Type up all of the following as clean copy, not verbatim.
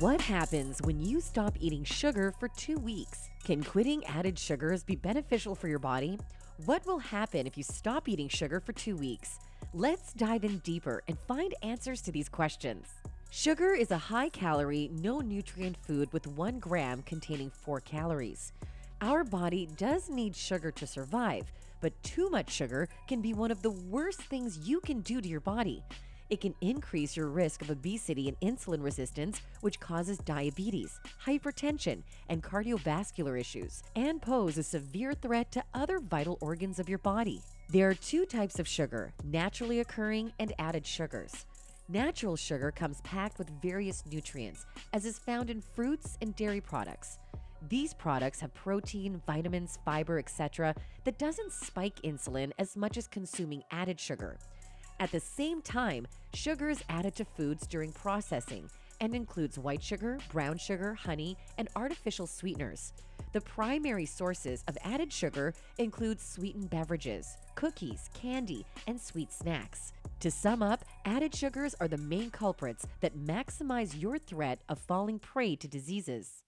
What happens when you stop eating sugar for 2 weeks? Can quitting added sugars be beneficial for your body? What will happen if you stop eating sugar for 2 weeks? Let's dive in deeper and find answers to these questions. Sugar is a high-calorie, no-nutrient food with 1 gram containing 4 calories. Our body does need sugar to survive, but too much sugar can be one of the worst things you can do to your body. It can increase your risk of obesity and insulin resistance, which causes diabetes, hypertension, and cardiovascular issues, and pose a severe threat to other vital organs of your body. There are 2 types of sugar, naturally occurring and added sugars. Natural sugar comes packed with various nutrients, as is found in fruits and dairy products. These products have protein, vitamins, fiber, etc. that doesn't spike insulin as much as consuming added sugar. At the same time, sugar is added to foods during processing and includes white sugar, brown sugar, honey, and artificial sweeteners. The primary sources of added sugar include sweetened beverages, cookies, candy, and sweet snacks. To sum up, added sugars are the main culprits that maximize your threat of falling prey to diseases.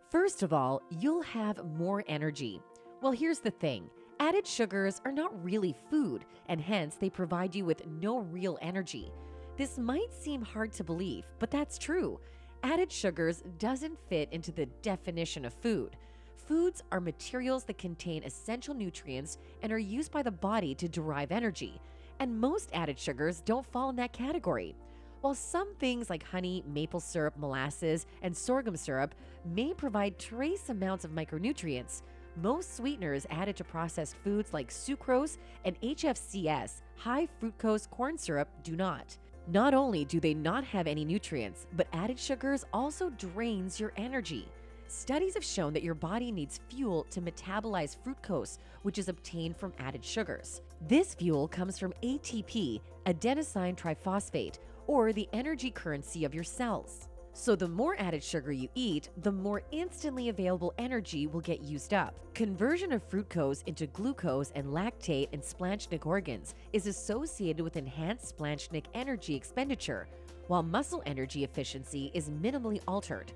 First of all, you'll have more energy. Well, here's the thing. Added sugars are not really food, and hence they provide you with no real energy. This might seem hard to believe, but that's true. Added sugars doesn't fit into the definition of food. Foods are materials that contain essential nutrients and are used by the body to derive energy, and most added sugars don't fall in that category. While some things like honey, maple syrup, molasses, and sorghum syrup may provide trace amounts of micronutrients, most sweeteners added to processed foods like sucrose and HFCS, high fructose corn syrup, do not. Not only do they not have any nutrients, but added sugars also drains your energy. Studies have shown that your body needs fuel to metabolize fructose, which is obtained from added sugars. This fuel comes from ATP, adenosine triphosphate, or the energy currency of your cells. So the more added sugar you eat, the more instantly available energy will get used up. Conversion of fructose into glucose and lactate in splanchnic organs is associated with enhanced splanchnic energy expenditure, while muscle energy efficiency is minimally altered.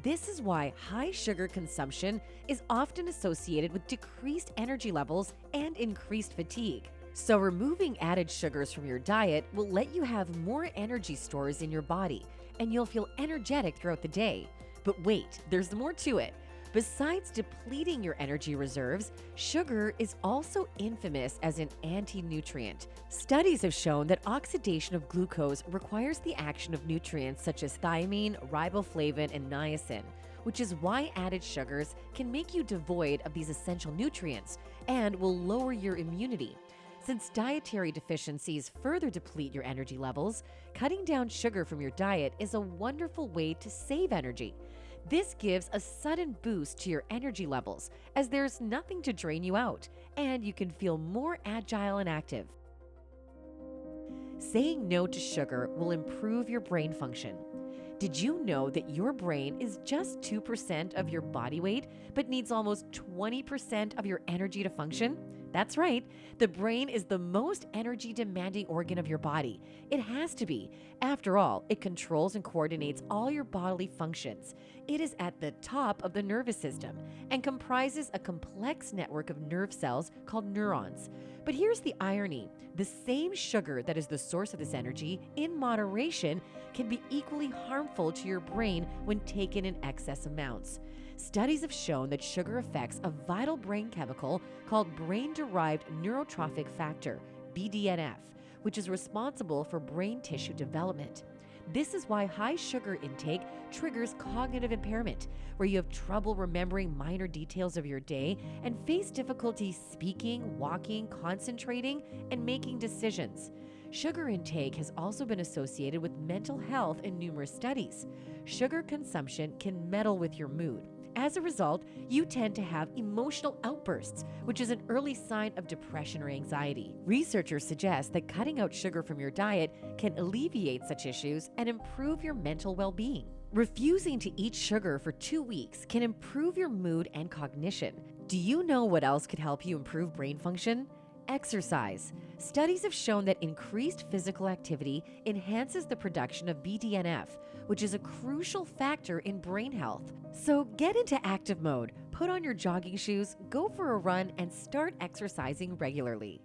This is why high sugar consumption is often associated with decreased energy levels and increased fatigue. So removing added sugars from your diet will let you have more energy stores in your body, and you'll feel energetic throughout the day. But wait, there's more to it. Besides depleting your energy reserves, sugar is also infamous as an anti-nutrient. Studies have shown that oxidation of glucose requires the action of nutrients such as thiamine, riboflavin, and niacin, which is why added sugars can make you devoid of these essential nutrients and will lower your immunity. Since dietary deficiencies further deplete your energy levels, cutting down sugar from your diet is a wonderful way to save energy. This gives a sudden boost to your energy levels, as there's nothing to drain you out, and you can feel more agile and active. Saying no to sugar will improve your brain function. Did you know that your brain is just 2% of your body weight, but needs almost 20% of your energy to function? That's right, the brain is the most energy-demanding organ of your body. It has to be. After all, it controls and coordinates all your bodily functions. It is at the top of the nervous system and comprises a complex network of nerve cells called neurons. But here's the irony. The same sugar that is the source of this energy, in moderation, can be equally harmful to your brain when taken in excess amounts. Studies have shown that sugar affects a vital brain chemical called brain-derived neurotrophic factor, BDNF, which is responsible for brain tissue development. This is why high sugar intake triggers cognitive impairment, where you have trouble remembering minor details of your day and face difficulty speaking, walking, concentrating, and making decisions. Sugar intake has also been associated with mental health in numerous studies. Sugar consumption can meddle with your mood. As a result, you tend to have emotional outbursts, which is an early sign of depression or anxiety. Researchers suggest that cutting out sugar from your diet can alleviate such issues and improve your mental well-being. Refusing to eat sugar for 2 weeks can improve your mood and cognition. Do you know what else could help you improve brain function? Exercise. Studies have shown that increased physical activity enhances the production of BDNF, which is a crucial factor in brain health. So get into active mode, put on your jogging shoes, go for a run, and start exercising regularly.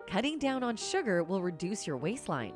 Cutting down on sugar will reduce your waistline.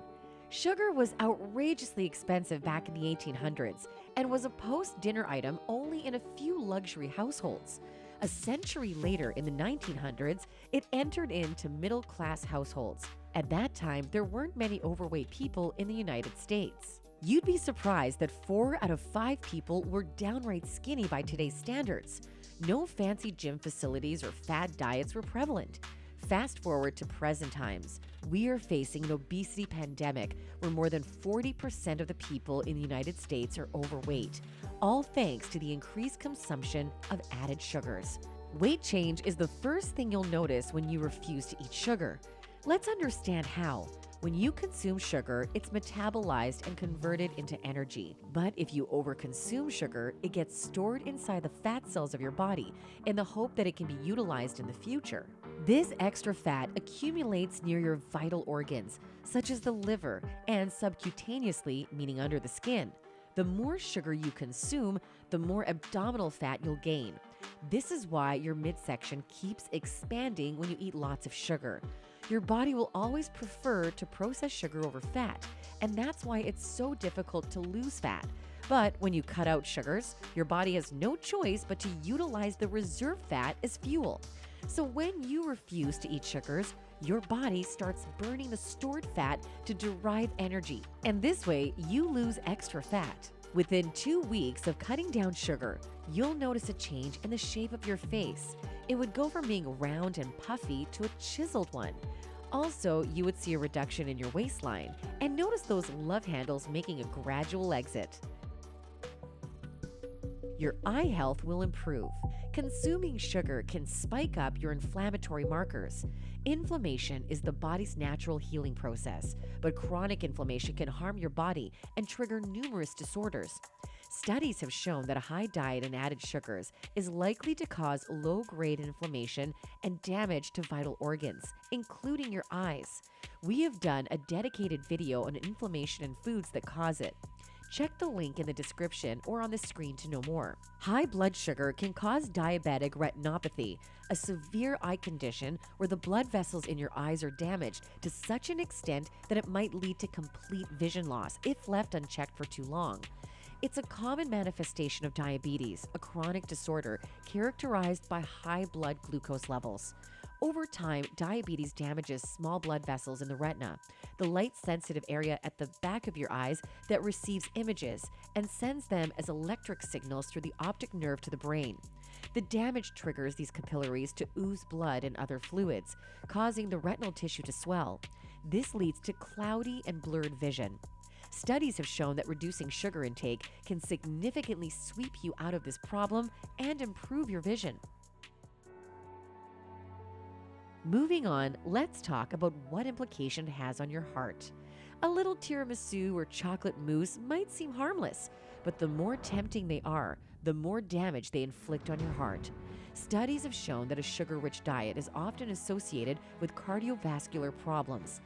Sugar was outrageously expensive back in the 1800s and was a post-dinner item only in a few luxury households. A century later, in the 1900s, it entered into middle-class households. At that time, there weren't many overweight people in the United States. You'd be surprised that 4 out of 5 people were downright skinny by today's standards. No fancy gym facilities or fad diets were prevalent. Fast forward to present times, we are facing an obesity pandemic where more than 40% of the people in the United States are overweight, all thanks to the increased consumption of added sugars. Weight change is the first thing you'll notice when you refuse to eat sugar. Let's understand how. When you consume sugar, it's metabolized and converted into energy. But if you overconsume sugar, it gets stored inside the fat cells of your body in the hope that it can be utilized in the future. This extra fat accumulates near your vital organs, such as the liver, and subcutaneously, meaning under the skin. The more sugar you consume, the more abdominal fat you'll gain. This is why your midsection keeps expanding when you eat lots of sugar. Your body will always prefer to process sugar over fat, and that's why it's so difficult to lose fat. But when you cut out sugars, your body has no choice but to utilize the reserve fat as fuel. So when you refuse to eat sugars, your body starts burning the stored fat to derive energy, and this way you lose extra fat. Within 2 weeks of cutting down sugar, you'll notice a change in the shape of your face. It would go from being round and puffy to a chiseled one. Also, you would see a reduction in your waistline and notice those love handles making a gradual exit. Your eye health will improve. Consuming sugar can spike up your inflammatory markers. Inflammation is the body's natural healing process, but chronic inflammation can harm your body and trigger numerous disorders. Studies have shown that a high diet in added sugars is likely to cause low-grade inflammation and damage to vital organs, including your eyes. We have done a dedicated video on inflammation and foods that cause it. Check the link in the description or on the screen to know more. High blood sugar can cause diabetic retinopathy, a severe eye condition where the blood vessels in your eyes are damaged to such an extent that it might lead to complete vision loss if left unchecked for too long. It's a common manifestation of diabetes, a chronic disorder characterized by high blood glucose levels. Over time, diabetes damages small blood vessels in the retina, the light-sensitive area at the back of your eyes that receives images and sends them as electric signals through the optic nerve to the brain. The damage triggers these capillaries to ooze blood and other fluids, causing the retinal tissue to swell. This leads to cloudy and blurred vision. Studies have shown that reducing sugar intake can significantly sweep you out of this problem and improve your vision. Moving on, let's talk about what implication it has on your heart. A little tiramisu or chocolate mousse might seem harmless, but the more tempting they are, the more damage they inflict on your heart. Studies have shown that a sugar-rich diet is often associated with cardiovascular problems.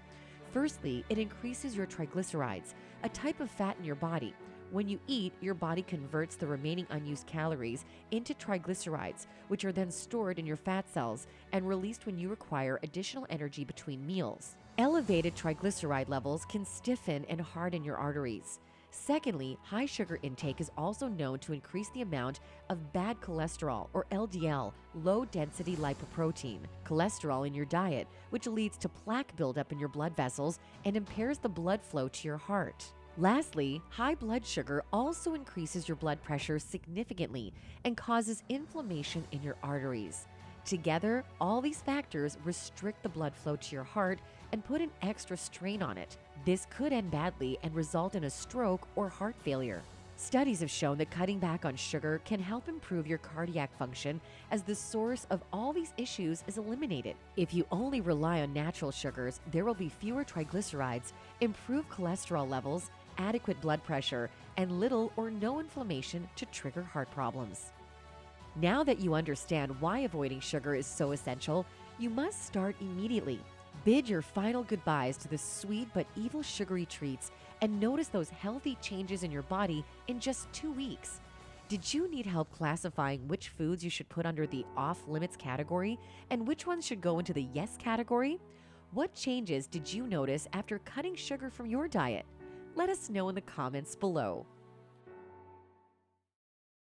Firstly, it increases your triglycerides, a type of fat in your body. When you eat, your body converts the remaining unused calories into triglycerides, which are then stored in your fat cells and released when you require additional energy between meals. Elevated triglyceride levels can stiffen and harden your arteries. Secondly, high sugar intake is also known to increase the amount of bad cholesterol, or LDL, low-density lipoprotein, cholesterol in your diet, which leads to plaque buildup in your blood vessels and impairs the blood flow to your heart. Lastly, high blood sugar also increases your blood pressure significantly and causes inflammation in your arteries. Together, all these factors restrict the blood flow to your heart and put an extra strain on it. This could end badly and result in a stroke or heart failure. Studies have shown that cutting back on sugar can help improve your cardiac function as the source of all these issues is eliminated. If you only rely on natural sugars, there will be fewer triglycerides, improved cholesterol levels, adequate blood pressure, and little or no inflammation to trigger heart problems. Now that you understand why avoiding sugar is so essential, you must start immediately. Bid your final goodbyes to the sweet but evil sugary treats and notice those healthy changes in your body in just 2 weeks. Did you need help classifying which foods you should put under the off-limits category and which ones should go into the yes category? What changes did you notice after cutting sugar from your diet? Let us know in the comments below.